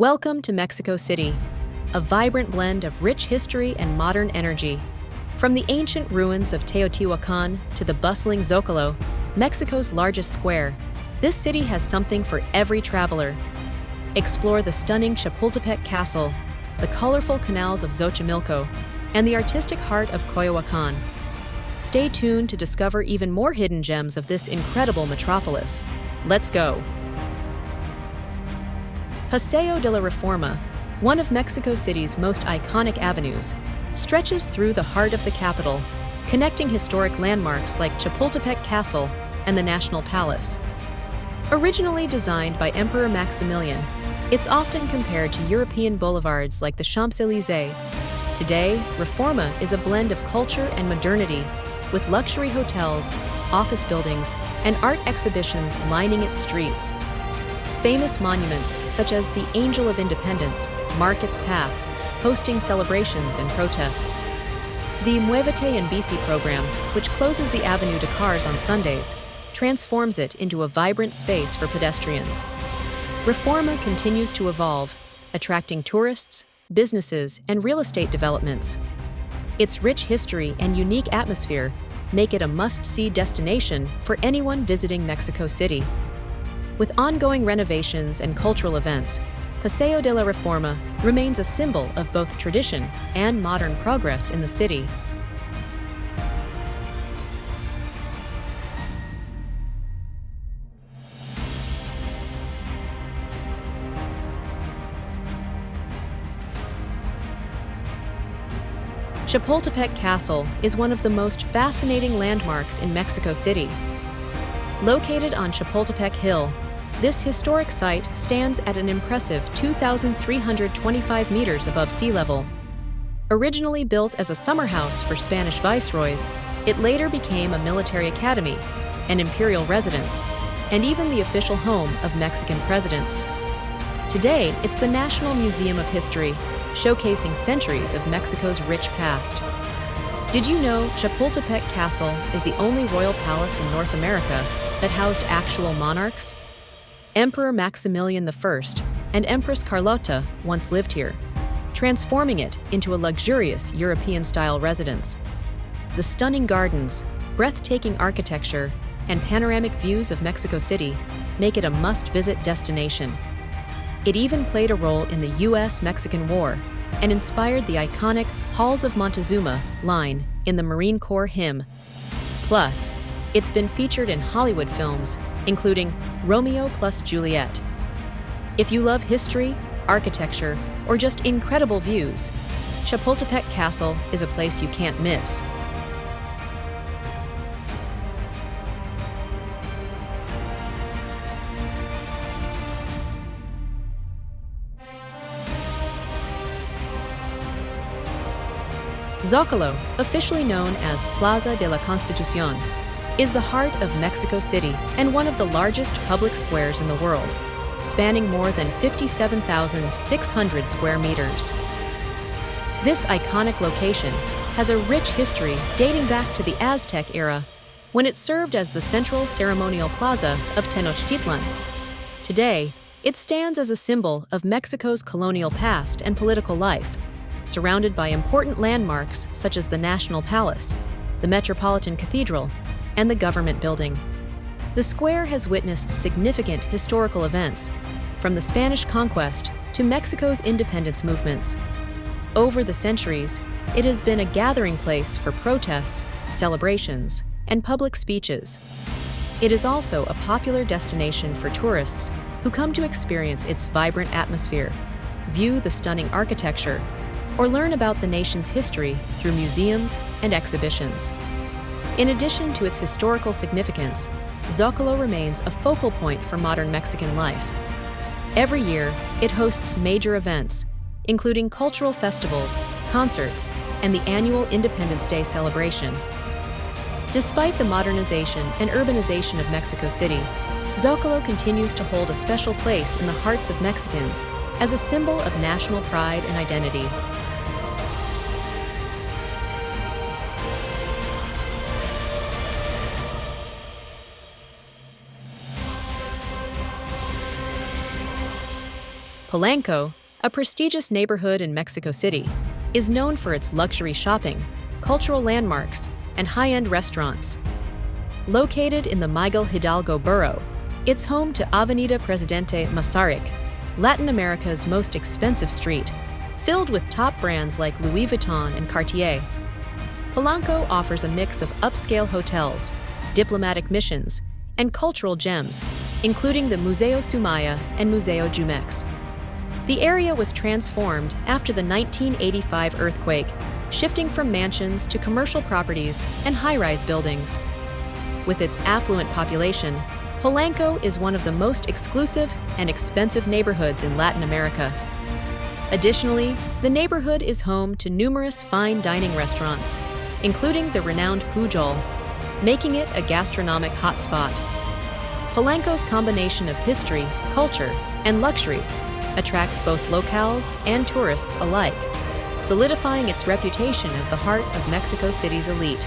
Welcome to Mexico City, a vibrant blend of rich history and modern energy. From the ancient ruins of Teotihuacan to the bustling Zocalo, Mexico's largest square, this city has something for every traveler. Explore the stunning Chapultepec Castle, the colorful canals of Xochimilco, and the artistic heart of Coyoacán. Stay tuned to discover even more hidden gems of this incredible metropolis. Let's go! Paseo de la Reforma, one of Mexico City's most iconic avenues, stretches through the heart of the capital, connecting historic landmarks like Chapultepec Castle and the National Palace. Originally designed by Emperor Maximilian, it's often compared to European boulevards like the Champs-Élysées. Today, Reforma is a blend of culture and modernity, with luxury hotels, office buildings, and art exhibitions lining its streets. Famous monuments, such as the Angel of Independence, mark its path, hosting celebrations and protests. The Muévete en Bici program, which closes the avenue to cars on Sundays, transforms it into a vibrant space for pedestrians. Reforma continues to evolve, attracting tourists, businesses, and real estate developments. Its rich history and unique atmosphere make it a must-see destination for anyone visiting Mexico City. With ongoing renovations and cultural events, Paseo de la Reforma remains a symbol of both tradition and modern progress in the city. Chapultepec Castle is one of the most fascinating landmarks in Mexico City. Located on Chapultepec Hill, this historic site stands at an impressive 2,325 meters above sea level. Originally built as a summer house for Spanish viceroys, it later became a military academy, an imperial residence, and even the official home of Mexican presidents. Today, it's the National Museum of History, showcasing centuries of Mexico's rich past. Did you know Chapultepec Castle is the only royal palace in North America that housed actual monarchs? Emperor Maximilian I and Empress Carlota once lived here, transforming it into a luxurious European-style residence. The stunning gardens, breathtaking architecture, and panoramic views of Mexico City make it a must-visit destination. It even played a role in the U.S.-Mexican War and inspired the iconic Halls of Montezuma line in the Marine Corps hymn. Plus, it's been featured in Hollywood films, including Romeo plus Juliet. If you love history, architecture, or just incredible views, Chapultepec Castle is a place you can't miss. Zocalo, officially known as Plaza de la Constitución, is the heart of Mexico City and one of the largest public squares in the world, spanning more than 57,600 square meters. This iconic location has a rich history dating back to the Aztec era, when it served as the central ceremonial plaza of Tenochtitlan. Today, it stands as a symbol of Mexico's colonial past and political life, surrounded by important landmarks such as the National Palace, the Metropolitan Cathedral, and the government building. The square has witnessed significant historical events, from the Spanish conquest to Mexico's independence movements. Over the centuries, it has been a gathering place for protests, celebrations, and public speeches. It is also a popular destination for tourists who come to experience its vibrant atmosphere, view the stunning architecture, or learn about the nation's history through museums and exhibitions. In addition to its historical significance, Zocalo remains a focal point for modern Mexican life. Every year, it hosts major events, including cultural festivals, concerts, and the annual Independence Day celebration. Despite the modernization and urbanization of Mexico City, Zocalo continues to hold a special place in the hearts of Mexicans as a symbol of national pride and identity. Polanco, a prestigious neighborhood in Mexico City, is known for its luxury shopping, cultural landmarks, and high-end restaurants. Located in the Miguel Hidalgo borough, it's home to Avenida Presidente Masaryk, Latin America's most expensive street, filled with top brands like Louis Vuitton and Cartier. Polanco offers a mix of upscale hotels, diplomatic missions, and cultural gems, including the Museo Sumaya and Museo Jumex. The area was transformed after the 1985 earthquake, shifting from mansions to commercial properties and high-rise buildings. With its affluent population, Polanco is one of the most exclusive and expensive neighborhoods in Latin America. Additionally, the neighborhood is home to numerous fine dining restaurants, including the renowned Pujol, making it a gastronomic hotspot. Polanco's combination of history, culture, and luxury attracts both locals and tourists alike, solidifying its reputation as the heart of Mexico City's elite.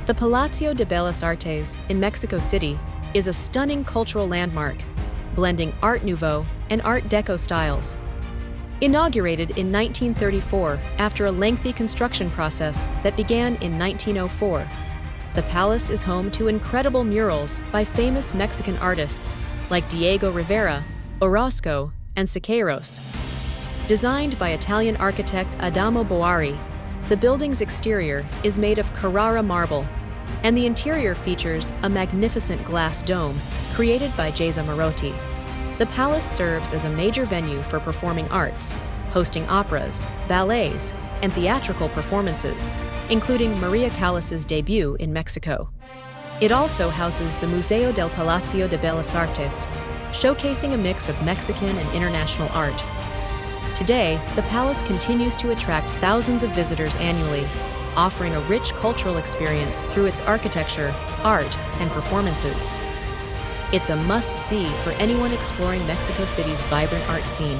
The Palacio de Bellas Artes in Mexico City is a stunning cultural landmark, blending Art Nouveau and Art Deco styles. Inaugurated in 1934 after a lengthy construction process that began in 1904, the palace is home to incredible murals by famous Mexican artists like Diego Rivera, Orozco, and Siqueiros. Designed by Italian architect Adamo Boari, the building's exterior is made of Carrara marble, and the interior features a magnificent glass dome created by Geza Marotti. The palace serves as a major venue for performing arts, hosting operas, ballets, and theatrical performances, including Maria Callas's debut in Mexico. It also houses the Museo del Palacio de Bellas Artes, showcasing a mix of Mexican and international art. Today, the palace continues to attract thousands of visitors annually, offering a rich cultural experience through its architecture, art, and performances. It's a must-see for anyone exploring Mexico City's vibrant art scene.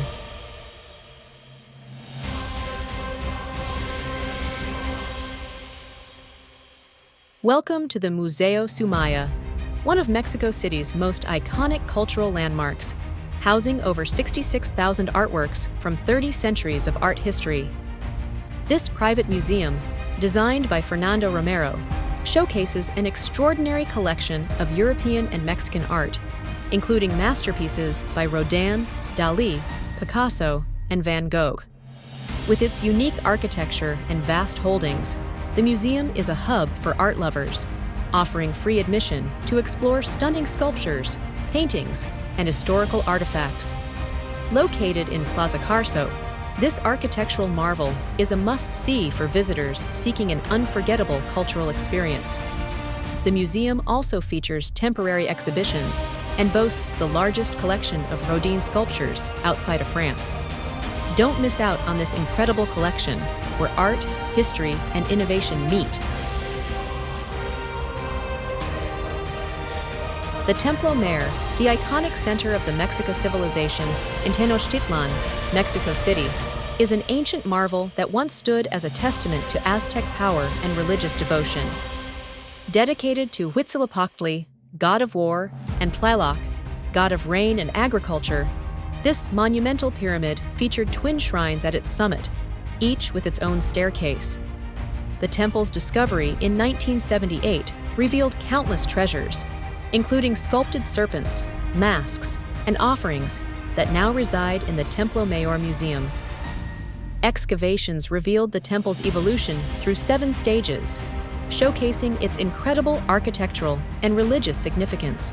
Welcome to the Museo Sumaya, one of Mexico City's most iconic cultural landmarks, housing over 66,000 artworks from 30 centuries of art history. This private museum, designed by Fernando Romero, showcases an extraordinary collection of European and Mexican art, including masterpieces by Rodin, Dalí, Picasso, and Van Gogh. With its unique architecture and vast holdings, the museum is a hub for art lovers, offering free admission to explore stunning sculptures, paintings, and historical artifacts. Located in Plaza Carso, this architectural marvel is a must-see for visitors seeking an unforgettable cultural experience. The museum also features temporary exhibitions and boasts the largest collection of Rodin sculptures outside of France. Don't miss out on this incredible collection where art, history, and innovation meet. The Templo Mayor, the iconic center of the Mexica civilization in Tenochtitlan, Mexico City, is an ancient marvel that once stood as a testament to Aztec power and religious devotion. Dedicated to Huitzilopochtli, god of war, and Tlaloc, god of rain and agriculture, this monumental pyramid featured twin shrines at its summit, each with its own staircase. The temple's discovery in 1978 revealed countless treasures, including sculpted serpents, masks, and offerings that now reside in the Templo Mayor Museum. Excavations revealed the temple's evolution through 7 stages, showcasing its incredible architectural and religious significance.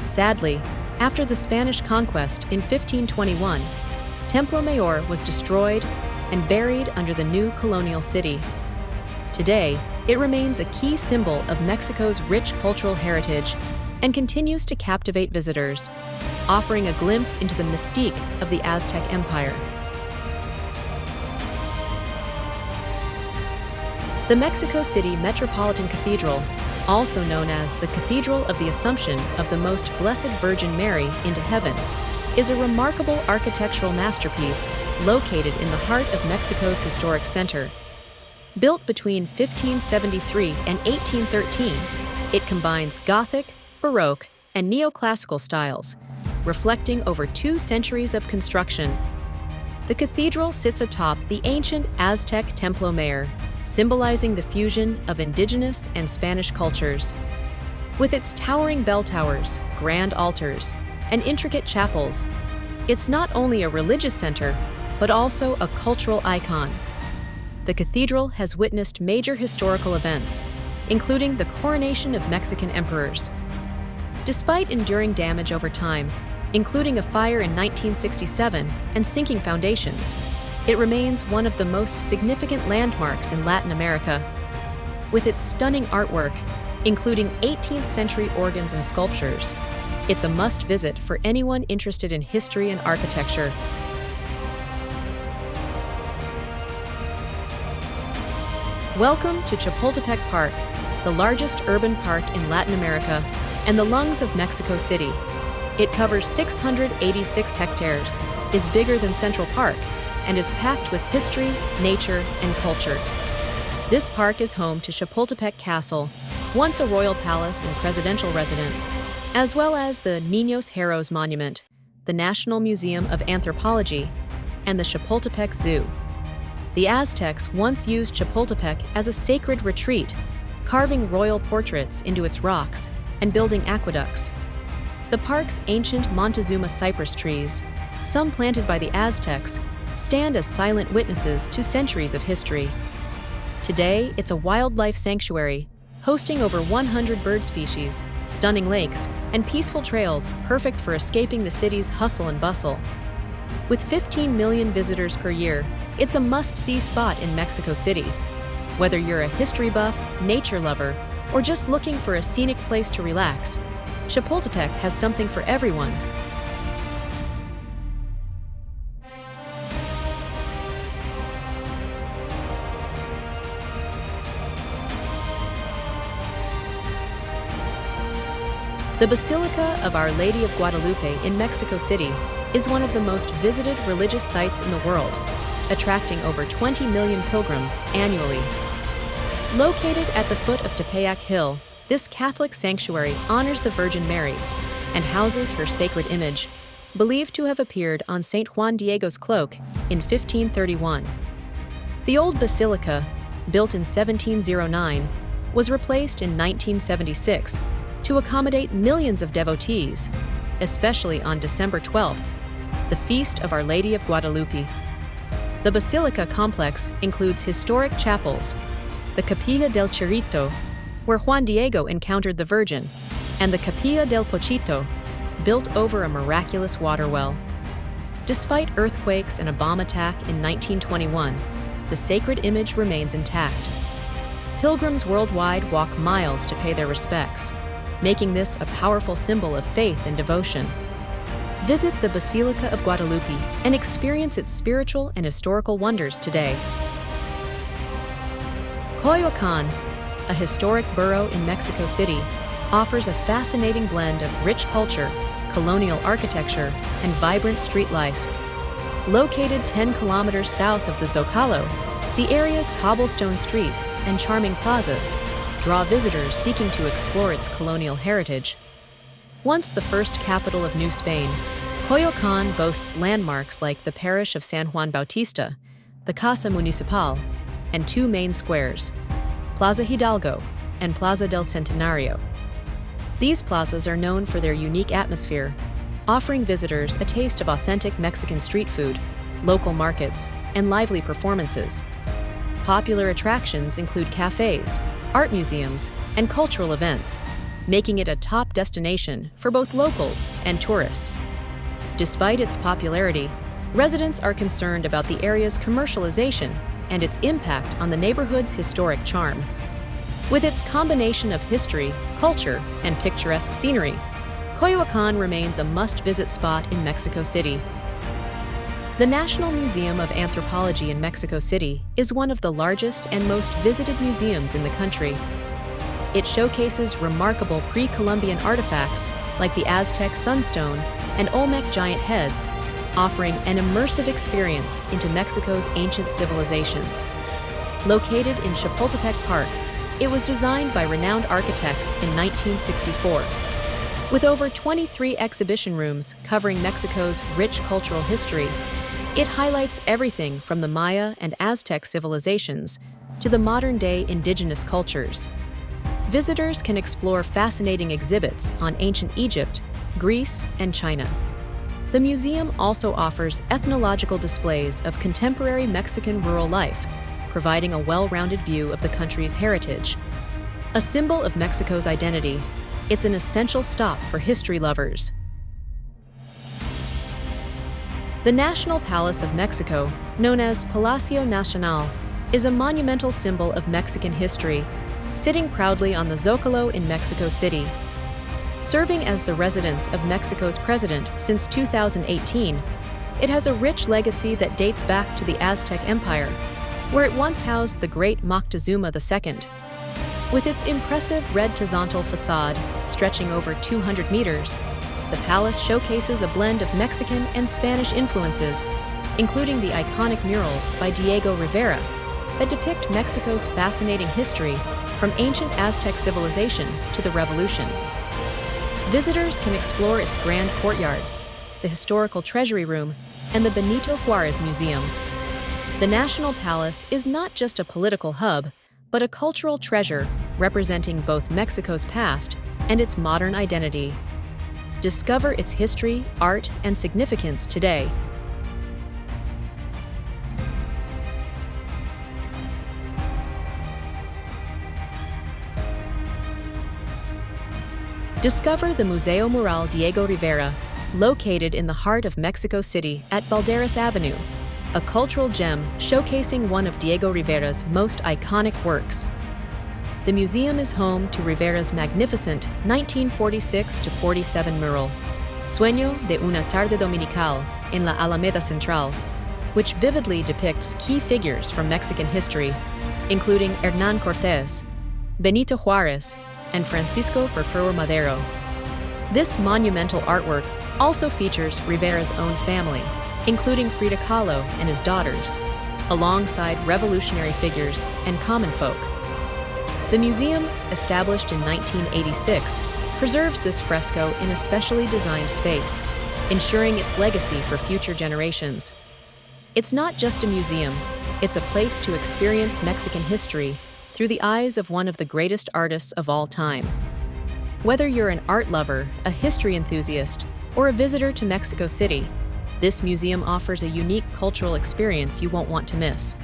Sadly, after the Spanish conquest in 1521, Templo Mayor was destroyed and buried under the new colonial city. Today, it remains a key symbol of Mexico's rich cultural heritage and continues to captivate visitors, offering a glimpse into the mystique of the Aztec Empire. The Mexico City Metropolitan Cathedral, also known as the Cathedral of the Assumption of the Most Blessed Virgin Mary into Heaven, is a remarkable architectural masterpiece located in the heart of Mexico's historic center. Built between 1573 and 1813, it combines Gothic, Baroque, and neoclassical styles, reflecting over 2 centuries of construction. The cathedral sits atop the ancient Aztec Templo Mayor, symbolizing the fusion of indigenous and Spanish cultures. With its towering bell towers, grand altars, and intricate chapels, it's not only a religious center, but also a cultural icon. The cathedral has witnessed major historical events, including the coronation of Mexican emperors. Despite enduring damage over time, including a fire in 1967 and sinking foundations, it remains one of the most significant landmarks in Latin America. With its stunning artwork, including 18th century organs and sculptures, it's a must-visit for anyone interested in history and architecture. Welcome to Chapultepec Park, the largest urban park in Latin America and the lungs of Mexico City. It covers 686 hectares, is bigger than Central Park, and is packed with history, nature, and culture. This park is home to Chapultepec Castle, once a royal palace and presidential residence, as well as the Niños Héroes Monument, the National Museum of Anthropology, and the Chapultepec Zoo. The Aztecs once used Chapultepec as a sacred retreat, carving royal portraits into its rocks and building aqueducts. The park's ancient Montezuma cypress trees, some planted by the Aztecs, stand as silent witnesses to centuries of history. Today, it's a wildlife sanctuary, hosting over 100 bird species, stunning lakes, and peaceful trails perfect for escaping the city's hustle and bustle. With 15 million visitors per year, it's a must-see spot in Mexico City. Whether you're a history buff, nature lover, or just looking for a scenic place to relax, Chapultepec has something for everyone. The Basilica of Our Lady of Guadalupe in Mexico City is one of the most visited religious sites in the world, attracting over 20 million pilgrims annually. Located at the foot of Tepeyac Hill, this Catholic sanctuary honors the Virgin Mary and houses her sacred image, believed to have appeared on St. Juan Diego's cloak in 1531. The old basilica, built in 1709, was replaced in 1976 to accommodate millions of devotees, especially on December 12th, the Feast of Our Lady of Guadalupe. The basilica complex includes historic chapels, the Capilla del Chirrito, where Juan Diego encountered the Virgin, and the Capilla del Pochito, built over a miraculous water well. Despite earthquakes and a bomb attack in 1921, the sacred image remains intact. Pilgrims worldwide walk miles to pay their respects, making this a powerful symbol of faith and devotion. Visit the Basilica of Guadalupe and experience its spiritual and historical wonders today. Coyoacán, a historic borough in Mexico City, offers a fascinating blend of rich culture, colonial architecture, and vibrant street life. Located 10 kilometers south of the Zocalo, the area's cobblestone streets and charming plazas draw visitors seeking to explore its colonial heritage. Once the first capital of New Spain, Coyoacán boasts landmarks like the parish of San Juan Bautista, the Casa Municipal, and 2 main squares, Plaza Hidalgo and Plaza del Centenario. These plazas are known for their unique atmosphere, offering visitors a taste of authentic Mexican street food, local markets, and lively performances. Popular attractions include cafes, art museums, and cultural events, making it a top destination for both locals and tourists. Despite its popularity, residents are concerned about the area's commercialization and its impact on the neighborhood's historic charm. With its combination of history, culture, and picturesque scenery, Coyoacán remains a must-visit spot in Mexico City. The National Museum of Anthropology in Mexico City is one of the largest and most visited museums in the country. It showcases remarkable pre-Columbian artifacts like the Aztec Sunstone and Olmec giant heads, offering an immersive experience into Mexico's ancient civilizations. Located in Chapultepec Park, it was designed by renowned architects in 1964. With over 23 exhibition rooms covering Mexico's rich cultural history, it highlights everything from the Maya and Aztec civilizations to the modern-day indigenous cultures. Visitors can explore fascinating exhibits on ancient Egypt, Greece, and China. The museum also offers ethnological displays of contemporary Mexican rural life, providing a well-rounded view of the country's heritage. A symbol of Mexico's identity, it's an essential stop for history lovers. The National Palace of Mexico, known as Palacio Nacional, is a monumental symbol of Mexican history, sitting proudly on the Zocalo in Mexico City. Serving as the residence of Mexico's president since 2018, it has a rich legacy that dates back to the Aztec Empire, where it once housed the great Moctezuma II. With its impressive red tizontle facade stretching over 200 meters, the palace showcases a blend of Mexican and Spanish influences, including the iconic murals by Diego Rivera that depict Mexico's fascinating history from ancient Aztec civilization to the Revolution. Visitors can explore its grand courtyards, the historical treasury room, and the Benito Juarez Museum. The National Palace is not just a political hub, but a cultural treasure representing both Mexico's past and its modern identity. Discover its history, art, and significance today. Discover the Museo Mural Diego Rivera, located in the heart of Mexico City at Balderas Avenue, a cultural gem showcasing one of Diego Rivera's most iconic works. The museum is home to Rivera's magnificent 1946-47 mural, Sueño de una tarde dominical en la Alameda Central, which vividly depicts key figures from Mexican history, including Hernán Cortés, Benito Juárez, and Francisco Ferrer Madero. This monumental artwork also features Rivera's own family, including Frida Kahlo and his daughters, alongside revolutionary figures and common folk. The museum, established in 1986, preserves this fresco in a specially designed space, ensuring its legacy for future generations. It's not just a museum, it's a place to experience Mexican history through the eyes of one of the greatest artists of all time. Whether you're an art lover, a history enthusiast, or a visitor to Mexico City, this museum offers a unique cultural experience you won't want to miss.